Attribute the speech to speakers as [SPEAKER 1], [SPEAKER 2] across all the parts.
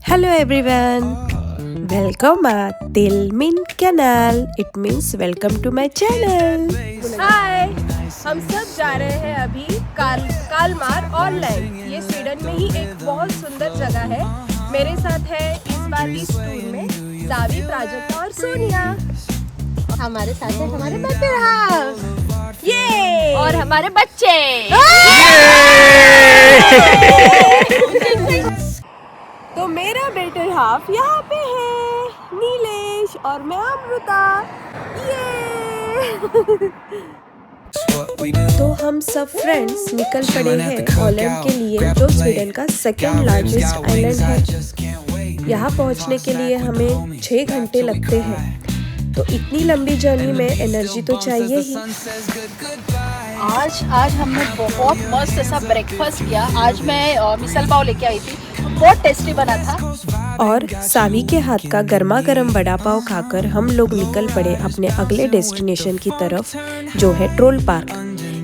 [SPEAKER 1] Hello everyone, welcome at Til Min Canal. It means welcome to my channel.
[SPEAKER 2] हाय, हम सब जा रहे हैं अभी कालमार ऑनलाइन। ये स्वीडन में ही एक बहुत सुंदर जगह है। मेरे साथ है इस बार इस टूर में सावी, प्राजक्ता और सोनिया।
[SPEAKER 3] हमारे साथ है हमारे बच्चे
[SPEAKER 2] ये
[SPEAKER 3] और हमारे बच्चे।
[SPEAKER 2] तो मेरा बेटर हाफ यहाँ पे है, नीलेश, और मैं अमृता। ये
[SPEAKER 1] तो हम सब फ्रेंड्स निकल पड़े हैं हॉलैंड के लिए, जो स्वीडन का सेकेंड लार्जेस्ट आइलैंड है। यहाँ पहुँचने के लिए हमें 6 घंटे लगते हैं। तो इतनी लंबी जर्नी में एनर्जी तो चाहिए ही।
[SPEAKER 3] आज हमने बहुत मस्त ऐसा ब्रेकफास्ट किया। आज मैं मिसल पाव लेके आई थी, बहुत टेस्टी बना था।
[SPEAKER 1] और सावी के हाथ का गर्मा गर्म वड़ा पाव खाकर हम लोग निकल पड़े अपने अगले डेस्टिनेशन की तरफ, जो है ट्रोल पार्क।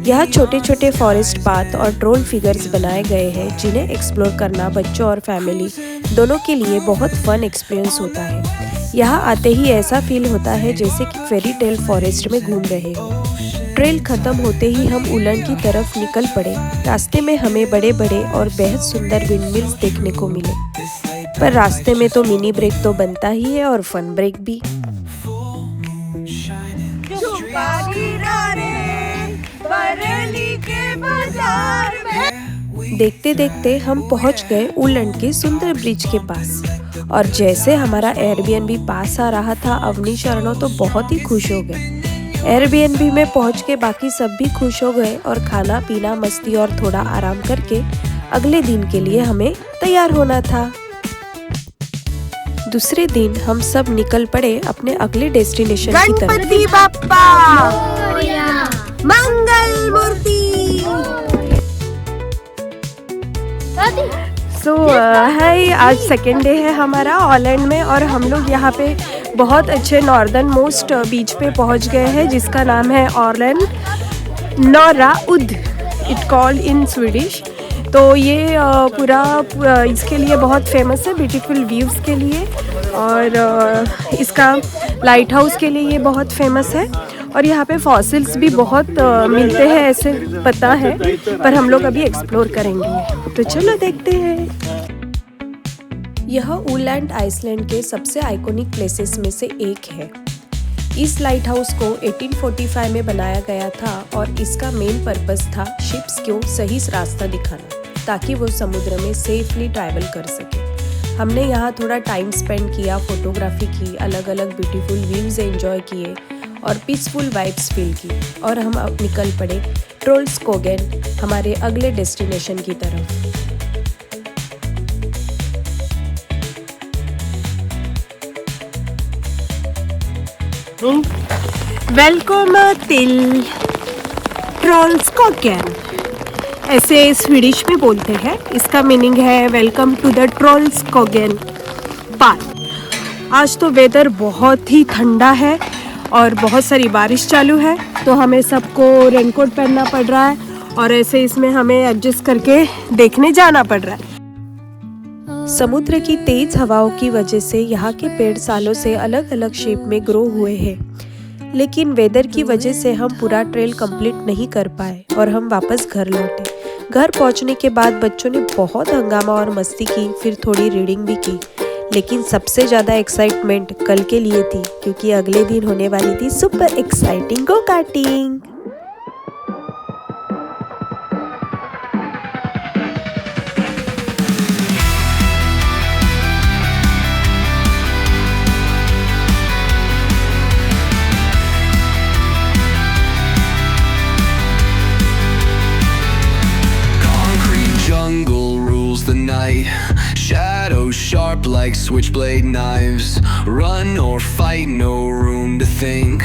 [SPEAKER 1] यहाँ छोटे छोटे फॉरेस्ट पाथ और ट्रोल फिगर्स बनाए गए हैं, जिन्हें एक्सप्लोर करना बच्चों और फैमिली दोनों के लिए बहुत फन एक्सपीरियंस होता है। यहाँ आते ही ऐसा फील होता है जैसे कि फेरी टेल फॉरेस्ट में घूम रहे हो। ट्रेल खत्म होते ही हम उलन की तरफ निकल पड़े। रास्ते में हमें बड़े बड़े और बेहद सुंदर विंडमिल्स देखने को मिले, पर रास्ते में तो मिनी ब्रेक तो बनता ही है और फन ब्रेक भी। देखते देखते हम पहुंच गए उलन के सुंदर ब्रिज के पास, और जैसे हमारा एयरबीएनबी पास आ रहा था, अवनीश और अर्णव तो बहुत ही खुश हो गए। एयरबीएनबी में पहुंच के बाकी सब भी खुश हो गए, और खाना पीना, मस्ती और थोड़ा आराम करके अगले दिन के लिए हमें तैयार होना था। दूसरे दिन हम सब निकल पड़े अपने अगले डेस्टिनेशन की तरफ।
[SPEAKER 2] गणपति बप्पा मंगल मूर्ति। हाय, आज सेकेंड डे है हमारा हॉलैंड में, और हम लोग यहाँ पे बहुत अच्छे नॉर्दर्न मोस्ट बीच पे पहुँच गए हैं, जिसका नाम है Orleans नॉरा ud, it called in Swedish. तो ये पूरा इसके लिए बहुत फेमस है, ब्यूटीफुल व्यूज़ के लिए, और इसका लाइट हाउस के लिए ये बहुत फेमस है। और यहाँ पे फॉसिल्स भी बहुत मिलते हैं, ऐसे पता है, पर हम लोग अभी एक्सप्लोर करेंगे। तो चलो देखते हैं। यह उलैंड आइसलैंड के सबसे आइकॉनिक प्लेसेस में से एक है। इस लाइट हाउस को 1845 में बनाया गया था, और इसका मेन पर्पस था शिप्स को सही रास्ता दिखाना, ताकि वो समुद्र में सेफली ट्रैवल कर सके। हमने यहाँ थोड़ा टाइम स्पेंड किया, फोटोग्राफी की, अलग अलग ब्यूटीफुल व्यूज़ एंजॉय किए और पीसफुल वाइब्स फील की, और हम अब निकल पड़े ट्रोल्सकोगेन, हमारे अगले डेस्टिनेशन की तरफ। वेलकम टिल ट्रोल्सकोगेन, ऐसे स्वीडिश में बोलते हैं। इसका मीनिंग है वेलकम टू द ट्रोल्सकोगेन पार्क। आज तो वेदर बहुत ही ठंडा है और बहुत सारी बारिश चालू है, तो हमें सबको रेनकोट पहनना पड़ रहा है, और ऐसे इसमें हमें एडजस्ट करके देखने जाना पड़ रहा है। समुद्र की तेज हवाओं की वजह से यहाँ के पेड़ सालों से अलग अलग शेप में ग्रो हुए हैं, लेकिन वेदर की वजह से हम पूरा ट्रेल कंप्लीट नहीं कर पाए और हम वापस घर लौटे। घर पहुँचने के बाद बच्चों ने बहुत हंगामा और मस्ती की, फिर थोड़ी रीडिंग भी की, लेकिन सबसे ज़्यादा एक्साइटमेंट कल के लिए थी, क्योंकि अगले दिन होने वाली थी super exciting go karting.
[SPEAKER 4] Shadows sharp like switchblade knives. Run or fight, no room to think.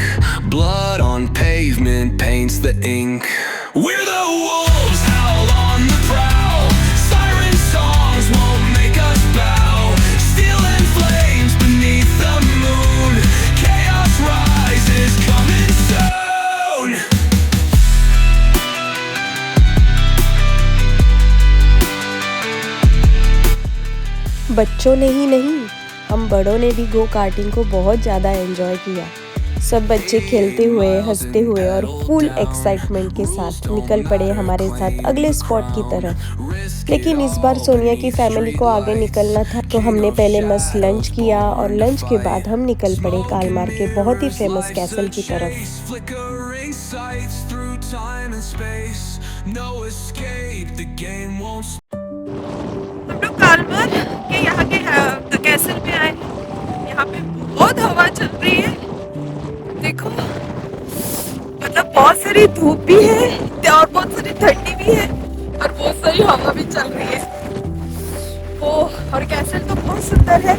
[SPEAKER 4] Blood on pavement paints the ink. We're the wolves, howl on the prowl. Siren songs won't make us bow. Steel and flames beneath the moon. Chaos rises, coming soon.
[SPEAKER 1] बच्चों ने ही नहीं, हम बड़ों ने भी go karting को बहुत ज़्यादा एंजॉय किया। सब बच्चे खेलते हुए, हंसते हुए और फुल एक्साइटमेंट के साथ निकल पड़े हमारे साथ अगले स्पॉट की तरफ। लेकिन इस बार सोनिया की फैमिली को आगे निकलना था, तो हमने पहले मस्त लंच किया और लंच के बाद हम निकल पड़े कालमार के बहुत ही फेमस कैसल की तरफ।
[SPEAKER 2] हम लोग कालमार के यहाँ के कैसल में आए। यहाँ पे बहुत हवा चल रही है, देखो, मतलब बहुत सारी धूप भी है और बहुत सारी ठंडी भी है और बहुत सारी हवा भी चल रही है। ओह, और कैसल तो बहुत सुंदर है।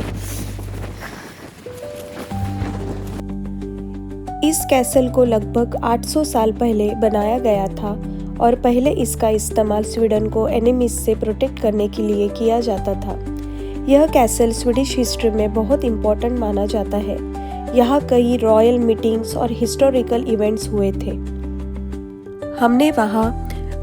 [SPEAKER 1] इस कैसल को लगभग 800 साल पहले बनाया गया था और पहले इसका इस्तेमाल स्वीडन को एनिमीज से प्रोटेक्ट करने के लिए किया जाता था। यह कैसल स्वीडिश हिस्ट्री में बहुत इम्पोर्टेंट माना जाता है। यहाँ कई रॉयल मीटिंग्स और हिस्टोरिकल इवेंट्स हुए थे। हमने वहाँ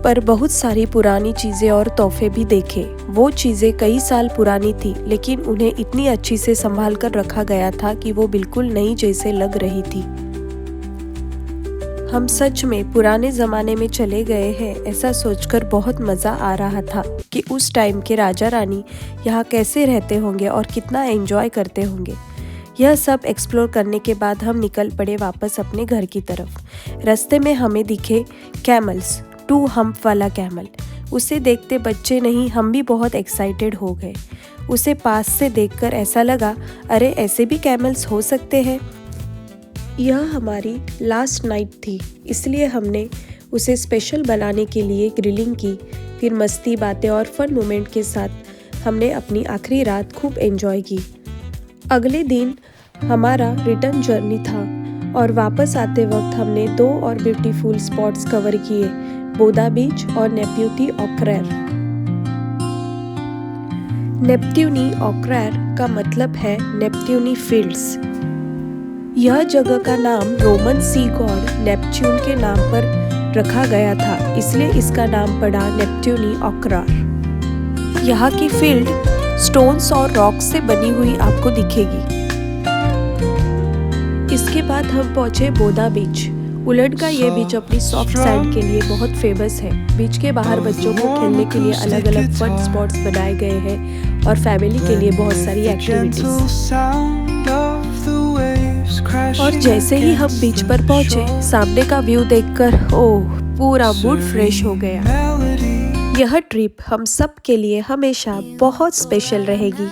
[SPEAKER 1] पर बहुत सारी पुरानी चीज़ें और तोहफे भी देखे। वो चीज़ें कई साल पुरानी थी, लेकिन उन्हें इतनी अच्छी से संभाल कर रखा गया था कि वो बिल्कुल नई जैसे लग रही थी। हम सच में पुराने ज़माने में चले गए हैं, ऐसा सोचकर बहुत मज़ा आ रहा था कि उस टाइम के राजा रानी यहाँ कैसे रहते होंगे और कितना एंजॉय करते होंगे। यह सब एक्सप्लोर करने के बाद हम निकल पड़े वापस अपने घर की तरफ। रास्ते में हमें दिखे कैमल्स, 2 हम्प वाला कैमल। उसे देखते बच्चे नहीं, हम भी बहुत एक्साइटेड हो गए। उसे पास से देखकर ऐसा लगा, अरे ऐसे भी कैमल्स हो सकते हैं। यह हमारी लास्ट नाइट थी, इसलिए हमने उसे स्पेशल बनाने के लिए ग्रिलिंग की। फिर मस्ती, बातें और फन मोमेंट के साथ हमने अपनी आखिरी रात खूब एंजॉय की। अगले दिन हमारा रिटर्न जर्नी था और वापस आते वक्त हमने 2 और ब्यूटीफुल स्पॉट्स कवर किए, बोदा बीच और नेप्ट्यूनी ऑक्रेर। नेप्ट्यूनी ऑक्रेर का मतलब है नेप्ट्यूनी फील्ड्स। यह जगह का नाम रोमन सी गॉड नेपच्यून के नाम पर रखा गया था, इसलिए इसका नाम पड़ा नेप्ट्यूनी ऑक्रेर। यहाँ की फील्ड स्टोन्स और रॉक से बनी हुई आपको दिखेगी। इसके बाद हम पहुंचे बोदा बीच। उलट का ये बीच अपनी सॉफ्ट सैंड के लिए बहुत फेमस है। बीच के बाहर बच्चों को खेलने के लिए अलग अलग फन स्पॉट्स बनाए गए हैं और फैमिली के लिए बहुत सारी एक्टिविटीज। और जैसे ही हम बीच पर पहुंचे, सामने का व्यू देखकर ओह, पूरा मूड फ्रेश हो गया। यह ट्रिप हम सब के लिए हमेशा बहुत स्पेशल रहेगी।